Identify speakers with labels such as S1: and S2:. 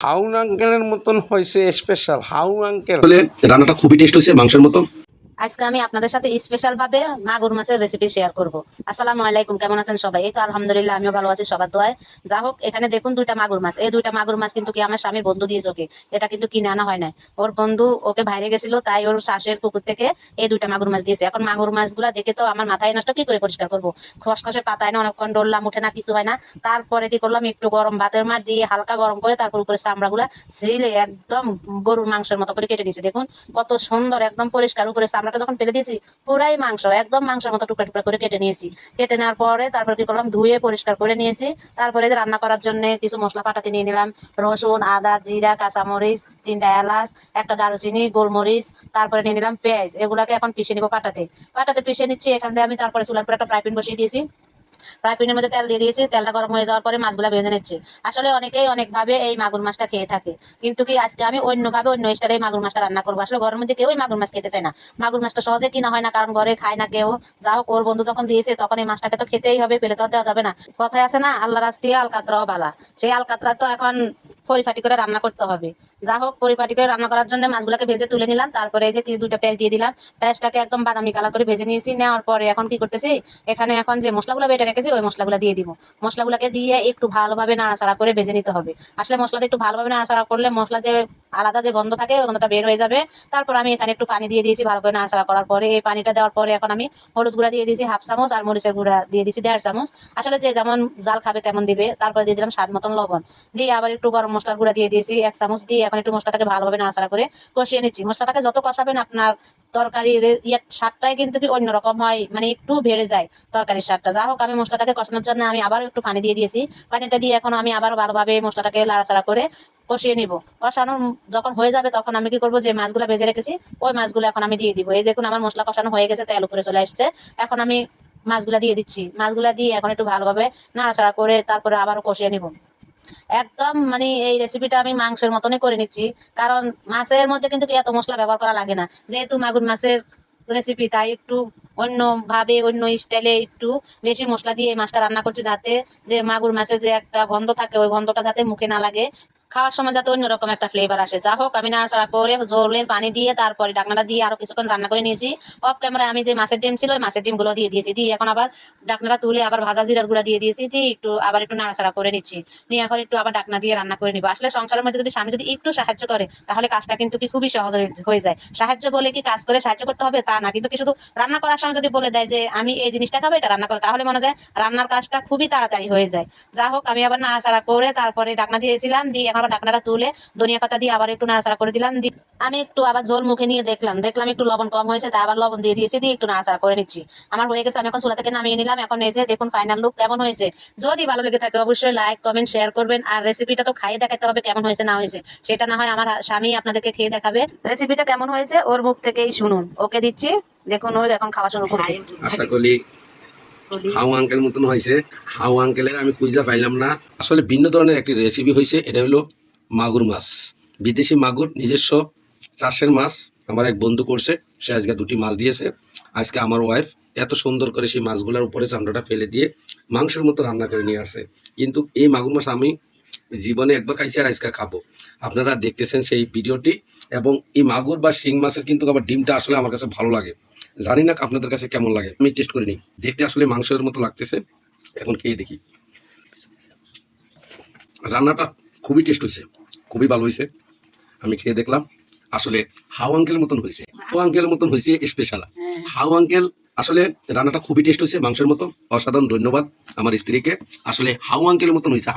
S1: হাউন আঙ্কেলের মতন হয়েছে স্পেশাল হাউন আঙ্কেল।
S2: আসলে রান্নাটা খুবই টেস্ট হয়েছে মাংসের মতো।
S3: আজকে আমি আপনাদের সাথে স্পেশাল ভাবে মাগুর মাছের রেসিপি শেয়ার করব। আসসালামু আলাইকুম, কেমন আছেন সবাই? এই তো আলহামদুলিল্লাহ, আমিও ভালো আছি সবার দোয়ায়। যা হোক, এখানে দেখুন দুইটা মাগুর মাছ। এই দুইটা মাগুর মাছ কিন্তু কি আমার স্বামীর বন্ধু দিয়েছে ওকে। এটা কিন্তু কিনে আনা হয় নাই, ওর বন্ধু ওকে বাইরে গেছিল, তাই ওর শাশুড়ির পুকুর থেকে এই দুইটা মাগুর মাছ দিয়েছে। এখন মাগুর মাছগুলা দেখে তো আমার মাথায় নষ্ট, কি করে পরিষ্কার করবো? খসখসে পাতায় না, অনেকক্ষণ ডললাম, উঠে না, কিছু হয় না। তারপরে কি করলাম, একটু গরম ভাতের মাছ দিয়ে হালকা গরম করে তারপর উপরে চামড়াগুলা ছিলে একদম গরুর মাংসের মতো করে কেটে নিয়েছি। দেখুন কত সুন্দর, একদম পরিষ্কার। উপরে চামড়াটা যখন ফেলে দিয়েছি, পুরাই মাংস, একদম মাংসের মতো টুকরা টুকরা করে কেটে নিয়েছি। কেটে নেওয়ার পরে তারপর কি করলাম, ধুয়ে পরিষ্কার করে নিয়েছি। তারপরে রান্না করার জন্য কিছু মশলা পাটাতে নিয়ে নিলাম। রসুন, আদা, জিরা, কাঁচামরিচ, 3টা এলাচ, একটা দারুচিনি, গোলমরিচ, তারপরে নিয়ে নিলাম পেঁয়াজ। এগুলাকে এখন পিষে নিবো পাটাতে। পাটাতে পিষে নিচ্ছি। এখান থেকে আমি তারপরে চুলার পর একটা ফ্রাই প্যান বসিয়ে দিয়েছি। ফ্রাই প্যানের মধ্যে তেল দিয়ে দিয়েছি। তেলটা গরম হয়ে যাওয়ার পরে মাছগুলা ভেজে নিচ্ছি। আসলে অনেকেই অনেকভাবে এই মাগুর মাছটা খেয়ে থাকে, কিন্তু কি আজকে আমি অন্যভাবে, অন্য স্টাইলে এই মাগুর মাছটা রান্না করবো। আসলে ঘরের মধ্যে কেউই মাগুর মাছ খেতে চায় না। মাগুর মাছটা সহজে কিনা হয় না, কারণ ঘরে খায় না কেউ। যা হোক, ওর বন্ধু যখন দিয়েছে তখন এই মাছটাকে তো খেতেই হবে, ফেলে তো আর দেওয়া যাবে না। কথায় আছে না, আল্লাহ রাস্তি আলকাতরাও বালা। সেই আলকাতরা তো এখন পরিপাটি করে রান্না করতে হবে। যা হোক, পরিপাটি করে রান্না করার জন্য মাছগুলোকে ভেজে তুলে নিলাম। তারপরে এই যে দুইটা পেঁয়াজ দিয়ে দিলাম। পেঁয়াজটাকে একদম বাদামি কালার করে ভেজে নিয়েছি। নেওয়ার পরে এখন কি করতেছি, এখানে এখন যে মশলাগুলো বেটে রেখেছি ওই মশলাগুলো দিয়ে দিব। মশলাগুলোকে দিয়ে একটু ভালোভাবে নাড়াচাড়া করে ভেজে নিতে হবে। আসলে মশলাটা একটু ভালোভাবে নাড়াচাড়া করলে মশলা যে আলাদা যে গন্ধ থাকে ওই গন্ধটা বের হয়ে যাবে। তারপর আমি এখানে একটু পানি দিয়ে দিয়েছি। ভালো করে নাড়াচাড়া করার পরে এই পানিটা দেওয়ার পরে এখন আমি হলুদ গুঁড়া দিয়ে দিয়েছি 1/2 চামচ, আর মরিচের গুঁড়া দিয়ে দিয়েছি 1.5 চামচ। আসলে যে যেমন জাল খাবে তেমন দিবে। তারপরে দিয়ে দিলাম স্বাদ মতন লবণ। দিয়ে আবার একটু গরম মশলার গুঁড়া দিয়ে দিয়েছি 1 চামচ। দিয়ে এখন একটু মশলাটাকে ভালোভাবে নাড়াচাড়া করে কষিয়ে নিচ্ছি। মশলাটাকে যত কষাবেন আপনার তরকারির স্বাদটাই কিন্তু কি অন্যরকম হয়, মানে একটু বেড়ে যায় তরকারির স্বাদটা। যা হোক, আমি মশলাটাকে কষানোর জন্য আমি আবার একটু পানি দিয়ে দিয়েছি। পানিটা দিয়ে এখন আমি আবার ভালোভাবে মশলাটাকে লাড়াচাড়া করে কষিয়ে নিব। কষানো যখন হয়ে যাবে তখন আমি কি করবো, যে মাছগুলো ভেজে রেখেছি ওই মাছগুলো এখন আমি দিয়ে দিব। এই দেখুন আমার মশলা কষানো হয়ে গেছে, তেল উপরে চলে আসছে। এখন আমি মাছগুলা দিয়ে দিচ্ছি। মাছগুলা দিয়ে এখন একটু ভালোভাবে নাড়াচাড়া করে তারপরে আবারও কষিয়ে নিব। একদম মানে এই রেসিপিটা আমি মাংসের মতনই করে নিচ্ছি, কারণ মাছের মধ্যে কিন্তু কি এত মশলা ব্যবহার করা লাগে না। যেহেতু মাগুর মাছের রেসিপি, তাই একটু অন্য ভাবে, অন্য স্টাইলে একটু বেশি মশলা দিয়ে এই মাছটা রান্না করছি, যাতে যে মাগুর মাছের যে একটা গন্ধ থাকে ওই গন্ধটা যাতে মুখে না লাগে, খাওয়ার সময় যাতে অন্যরকম একটা ফ্লেভার আসে। যা হোক, আমি নাড়াচাড়া করে জলের পানি দিয়ে তারপরে ঢাকনাটা দিয়ে আরো কিছুক্ষণ রান্না করে নিয়েছি। অফ ক্যামেরায় আমি যে মাছের ডিম ছিল ওই মাছের ডিমগুলো দিয়ে দিয়েছি। দিয়ে এখন আবার ঢাকনাটা তুলে আবার ভাজা জিরার গুঁড়া দিয়ে দিয়েছি। দিয়ে একটু আবার একটু নাড়াচাড়া করে নিচ্ছি। নিয়ে এখন একটু আবার ঢাকনা দিয়ে রান্না করে নিবো। আসলে সংসারের মধ্যে যদি স্বামী যদি একটু সাহায্য করে তাহলে কাজটা কিন্তু কি খুবই সহজ হয়ে যায়। সাহায্য বলে কি কাজ করে সাহায্য করতে হবে তা না, কিন্তু কি শুধু রান্না করার সময় যদি বলে দেয় যে আমি এই জিনিসটা খাবো, এটা রান্না করো, তাহলে মনে যায় রান্নার কাজটা খুবই তাড়াতাড়ি হয়ে যায়। যা হোক, আমি আবার নাড়াচাড়া করে তারপরে ঢাকনা দিয়েছিলাম। দিয়ে এখন আবার ঢাকনাটা তুলে ধনিয়া পাতা দিয়ে আবার একটু নাড়াচাড়া করে দিলাম। আমি একটু আবার জল মুখে নিয়ে দেখলাম একটু লবণ কম হয়েছে, তাই আবার লবণ দিয়ে দিয়েছি। দিয়ে একটু নাড়াচাড়া করে নিচ্ছি। আমার হয়ে গেছে, আমি এখন চুলা থেকে নামিয়ে নিলাম। এখন এই যে দেখুন ফাইনাল লুক কেমন হয়েছে। যদি ভালো লেগে থাকে অবশ্যই লাইক কমেন্ট শেয়ার করবেন। আর রেসিপিটা তো খাইয়ে দেখাতে হবে কেমন হয়েছে না হয়েছে, সেটা না হয় আমার স্বামী আপনাদেরকে খেয়ে দেখাবে। রেসিপিটা কেমন হয়েছে ওর মুখ থেকেই শুনুন। ওকে দিচ্ছি, দেখুন ওই এখন খাওয়া শুরু করবে।
S2: আশা করি হাউ আঙ্কেল মতন হয়েছে। হাউ আঙ্কেলের আমি খুঁজে পাইলাম না। আসলে ভিন্ন ধরনের একটি রেসিপি হয়েছে। এটা হলো মাগুর মাছ, বিদেশি মাগুর, নিজস্ব চাষের মাছ। আমার এক বন্ধু করছে, সে আজকে 2টি মাছ দিয়েছে। আজকে আমার ওয়াইফ এত সুন্দর করে সেই মাছগুলোর উপরে চামড়াটা ফেলে দিয়ে মাংসের মতো রান্না করে নিয়ে আসে। কিন্তু এই মাগুর মাছ আমি জীবনে একবার খাইছি আর আজকে খাবো। আপনারা দেখতেছেন সেই ভিডিওটি। এবং এই মাগুর বা শিং মাছের কিন্তু আবার ডিমটা আসলে আমার কাছে ভালো লাগে। জানি না আপনাদের কাছে কেমন লাগে, আমি টেস্ট করিনি। দেখতে আসলে মাংসের মতো লাগতেছে। এখন খেয়ে দেখি। রান্নাটা খুবই টেস্ট হয়েছে, খুবই ভালো হয়েছে। আমি খেয়ে দেখলাম আসলে হাউ আঙ্কেল মতন হয়েছে। হাউ আঙ্কেল মতন হয়েছে স্পেশাল। হাউ আঙ্কেল আসলে রান্নাটা খুবই টেস্ট হয়েছে, মাংসের মতো অসাধারণ। ধন্যবাদ আমার স্ত্রীকে। আসলে হাউ আঙ্কেল মতন হয়েছে।